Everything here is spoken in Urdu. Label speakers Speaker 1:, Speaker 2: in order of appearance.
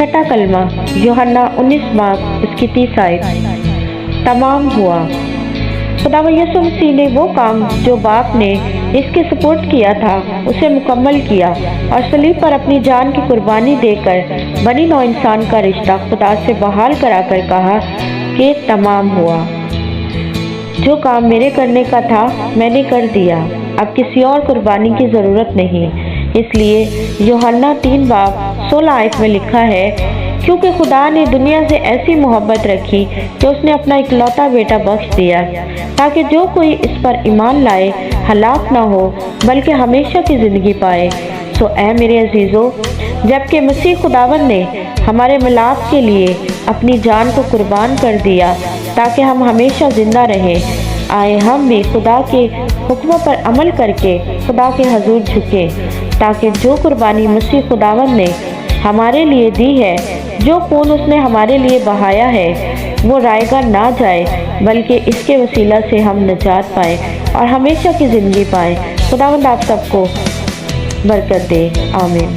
Speaker 1: چھٹا کلمہ یوحنا 19 باب اس کی 30 آیت۔ تمام ہوا۔ خداوند یسوع مسیح نے وہ کام جو باپ نے اس کے سپرد کیا تھا اسے مکمل کیا اور صلیب پر اپنی جان کی قربانی دے کر بنی نوع انسان کا رشتہ خدا سے بحال کرا کر کہا کہ تمام ہوا۔ جو کام میرے کرنے کا تھا میں نے کر دیا، اب کسی اور قربانی کی ضرورت نہیں۔ اس لیے یوحنا 3 باب 16 آیت میں لکھا ہے، کیونکہ خدا نے دنیا سے ایسی محبت رکھی کہ اس نے اپنا اکلوتا بیٹا بخش دیا تاکہ جو کوئی اس پر ایمان لائے ہلاک نہ ہو بلکہ ہمیشہ کی زندگی پائے۔ سو اے میرے عزیزو، جبکہ مسیح خداوند نے ہمارے ملاپ کے لیے اپنی جان کو قربان کر دیا تاکہ ہم ہمیشہ زندہ رہیں، آئے ہم بھی خدا کے حکموں پر عمل کر کے خدا کے حضور جھکے، تاکہ جو قربانی مسیح خداوند نے ہمارے لیے دی ہے، جو خون اس نے ہمارے لیے بہایا ہے، وہ رائے گاہ نہ جائے بلکہ اس کے وسیلہ سے ہم نجات پائیں اور ہمیشہ کی زندگی پائیں۔ خداوند آپ سب کو برکت دے، آمین۔